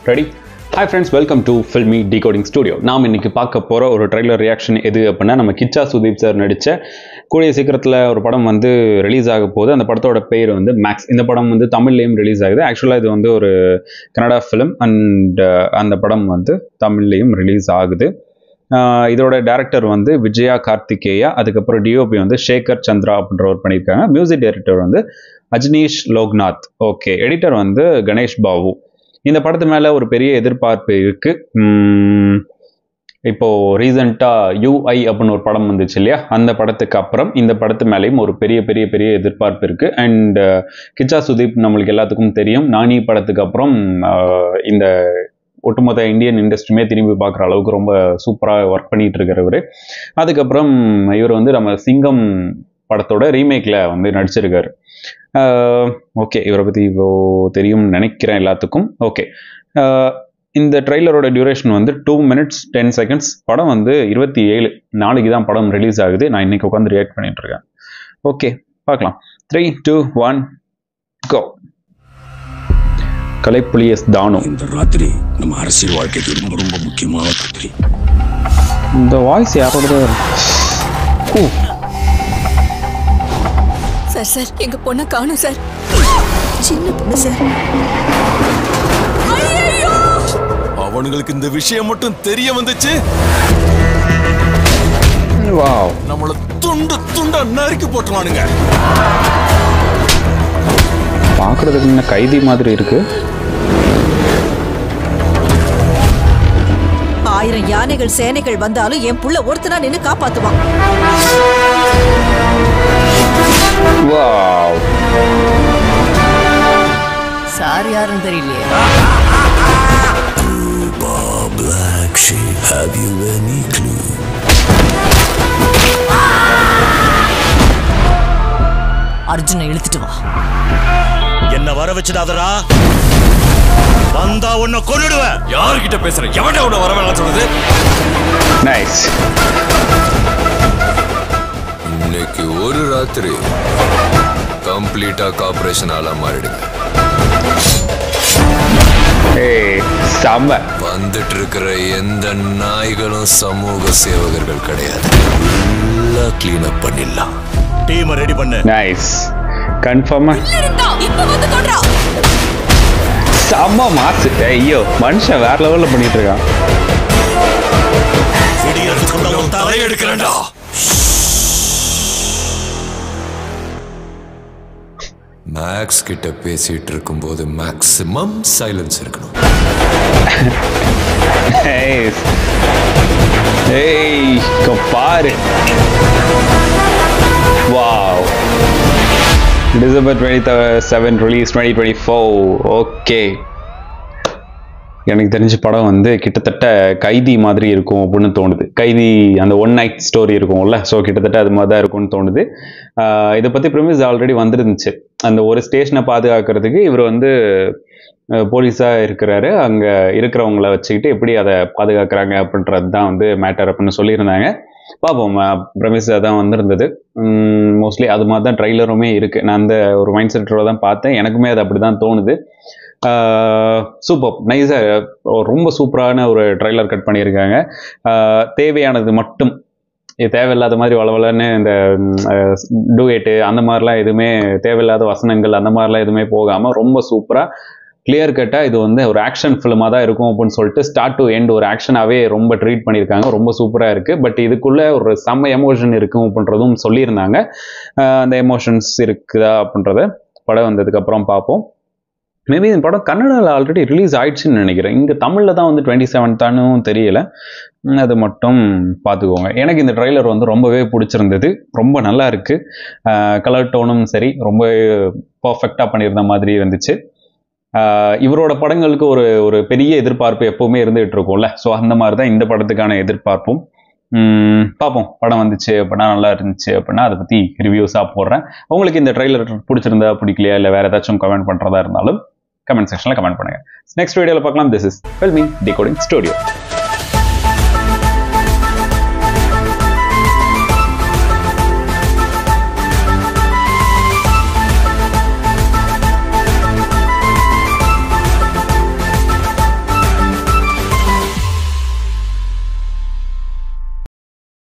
Ready? Hi friends, welcome to Filmy Decoding Studio. நாம் இன்னைக்கு பார்க்க போற ஒரு ட்ரைலர் ரியாக்ஷன் எது அப்படின்னா நம்ம கிச்சா சுதீப் சார் நடிச்ச கூடிய சீக்கிரத்தில் ஒரு படம் வந்து ரிலீஸ் ஆக போகுது. அந்த படத்தோட பேர் வந்து மேக்ஸ். இந்த படம் வந்து தமிழ்லையும் ரிலீஸ் ஆகுது. ஆக்சுவலாக இது வந்து ஒரு கன்னடா ஃபிலிம் அண்ட் அந்த படம் வந்து தமிழ்லையும் ரிலீஸ் ஆகுது. இதோட டைரக்டர் வந்து விஜயா கார்த்திகேயா, அதுக்கப்புறம் டிஓபி வந்து சேகர் சந்திரா அப்படின்றவர் பண்ணியிருக்காங்க. மியூசிக் டைரக்டர் வந்து அஜ்னீஷ் லோக்நாத். ஓகே, எடிட்டர் வந்து கணேஷ் பாபு. இந்த படத்து மேலே ஒரு பெரிய எதிர்பார்ப்பு இருக்கு. இப்போ ரீசெண்டாக யூஐ அப்படின்னு ஒரு படம் வந்துச்சு இல்லையா, அந்த படத்துக்கு அப்புறம் இந்த படத்து மேலேயும் ஒரு பெரிய பெரிய பெரிய எதிர்பார்ப்பு இருக்கு. அண்ட் கிச்சா சுதீப் நம்மளுக்கு எல்லாத்துக்கும் தெரியும், நானி படத்துக்கு அப்புறம் இந்த ஒட்டுமொத்த இந்தியன் இண்டஸ்ட்ரியுமே திரும்பி பார்க்குற அளவுக்கு ரொம்ப சூப்பராக ஒர்க் பண்ணிட்டு இருக்கிறவர். அதுக்கப்புறம் இவர் வந்து நம்ம சிங்கம் படத்தோட ரீமேக்கில் வந்து நடிச்சிருக்காரு. ஓகே, இவரை பற்றி இப்போ தெரியும் நினைக்கிறேன் எல்லாத்துக்கும். ஓகே, இந்த ட்ரெய்லரோட டியூரேஷன் வந்து 2 minutes 10 seconds. படம் வந்து 27 நாளைக்கு தான் படம் ரிலீஸ் ஆகுது. நான் இன்னைக்கு உட்காந்து ரியாக்ட் பண்ணிட்டு இருக்கேன். ஓகே, பார்க்கலாம். 3, 2, 1 கோ. கலைப்புலி எஸ் தானு. இந்த ராத்திரி நம்ம அரசியல் வாழ்க்கைக்கு ரொம்ப ரொம்ப முக்கியமான ராத்திரி. இந்த வாய்ஸ் யாரோட? சார் சார், எங்க பொண்ணை காணும் சார். சின்ன பொண்ணு சார். அவனுங்களுக்கு இந்த விஷயம் மட்டும் தெரிய வந்துச்சு, வாவ், நம்மள துண்டு துண்டா நறுக்கி போட்டுருவானுங்க. பார்க்கறதுக்கு என்ன கைதி மாதிரி இருக்கு. 1000 யானைகள் சேனைகள் வந்தாலும் என் புள்ள ஒருத்தனா நின்னு காப்பாத்துவான். வாவ், சார் யாருன்னு தெரியலையே. Black sheep, have you any clue? அர்ஜுனை இழுத்துட்டு வா. என்ன வர வச்சிடாதடா, வந்தா உன்னை கொன்னுடுவேன். யார்கிட்ட பேசுற? எவன்டா உன்னை வர வேணாம்னு சொன்னது? நைஸ். இன்னைக்கு ஒரு ராத்திரி கம்ப்ளீட்டா கார்பரேஷன் ஆளா மாறிடுங்க. ஏய் செம்ம. வந்துட்டு இருக்கிற எந்த நாய்களும் சமூக சேவகர்கள் கிடையாது. கிளீன் அப் பண்ணிடலாம். டீம் ரெடி பண்ணு. நைஸ், கன்ஃபார்மா இப்ப வந்து கொன்றா. செம்ம மாசு. ஐயோ, மனுஷன் வேற லெவல்ல பண்ணிட்டு இருக்கான். விடியறதுக்குள்ள உன் தலை எடுக்கறேன்டா. மேக்ஸ் கிட்ட பேசிட்டு இருக்கும்போது மேக்ஸிமம் சைலன்ஸ் இருக்கணும். ஏய் பாரு. வாவ். December 27 release 2024. ஓகே, எனக்கு தெரிஞ்ச படம் வந்து கிட்டத்தட்ட கைதி மாதிரி இருக்கும் அப்படின்னு தோணுது. கைதி அந்த ஒன் நைட் ஸ்டோரி இருக்கும்ல, ஸோ கிட்டத்தட்ட அது மாதிரி தான் இருக்கும்னு தோணுது. இதை பற்றி ப்ரிமிஸ் ஆல்ரெடி வந்துருந்துச்சு. அந்த ஒரு ஸ்டேஷனை பாதுகாக்கிறதுக்கு இவர் வந்து போலீஸாக இருக்கிறாரு. அங்கே இருக்கிறவங்கள வச்சுக்கிட்டு எப்படி அதை பாதுகாக்கிறாங்க அப்படின்றது தான் வந்து மேட்டர் அப்படின்னு சொல்லியிருந்தாங்க. பார்ப்போம், ப்ரமிஸ் தான் வந்திருந்தது. மோஸ்ட்லி அது மாதிரி தான் ட்ரைலருமே இருக்குது. நான் அந்த ஒரு மைண்ட் செட்டோட தான் பார்த்தேன். எனக்குமே அது அப்படி தான் தோணுது. சூப்பர் நைஸாக ரொம்ப சூப்பரான ஒரு ட்ரைலர் கட் பண்ணியிருக்காங்க. தேவையானது மட்டும், தேவையில்லாத மாதிரி வளவலன்னு இந்த டூயேட்டு அந்த மாதிரிலாம் எதுவுமே, தேவையில்லாத வசனங்கள் அந்த மாதிரிலாம் எதுவுமே போகாமல் ரொம்ப சூப்பராக கிளியர் கட்டாக இது வந்து ஒரு ஆக்ஷன் ஃபிலிமாக தான் இருக்கும் அப்படின்னு சொல்லிட்டு ஸ்டார்ட் டு எண்ட் ஒரு ஆக்ஷனாகவே ரொம்ப ட்ரீட் பண்ணியிருக்காங்க. ரொம்ப சூப்பராக இருக்குது. பட் இதுக்குள்ளே ஒரு செம்ம எமோஷன் இருக்கும் அப்படின்றதும் சொல்லியிருந்தாங்க. அந்த எமோஷன்ஸ் இருக்குதா அப்படின்றத படம் வந்ததுக்கப்புறம் பார்ப்போம். மேபி இந்த படம் கன்னடாவில் ஆல்ரெடி ரிலீஸ் ஆயிடுச்சுன்னு நினைக்கிறேன். இங்கே தமிழில் தான் வந்து 27 தானும் தெரியல. அது மட்டும் பார்த்துக்கோங்க. எனக்கு இந்த ட்ரைலர் வந்து ரொம்பவே பிடிச்சிருந்தது. ரொம்ப நல்லா இருக்குது. கலர் டோனும் சரி ரொம்ப பர்ஃபெக்டாக பண்ணியிருந்த மாதிரி இருந்துச்சு. இவரோட படங்களுக்கு ஒரு ஒரு பெரிய எதிர்பார்ப்பு எப்போவுமே இருந்துகிட்டு இருக்கும்ல, ஸோ அந்த மாதிரி தான் இந்த படத்துக்கான எதிர்பார்ப்பும். பார்ப்போம், படம் வந்துச்சு அப்படின்னா நல்லா இருந்துச்சு அப்படின்னா அதை பற்றி ரிவ்யூஸாக போடுறேன். உங்களுக்கு இந்த ட்ரைலர் பிடிச்சிருந்தா பிடிக்கலையா, இல்லை வேறு ஏதாச்சும் கமெண்ட் பண்ணுறதா இருந்தாலும் கமெண்ட் செக்ஷனில் கமெண்ட் பண்ணுங்கள். நெக்ஸ்ட் வீடியோவில் பார்க்கலாம். This is Filmy Decoding Studio.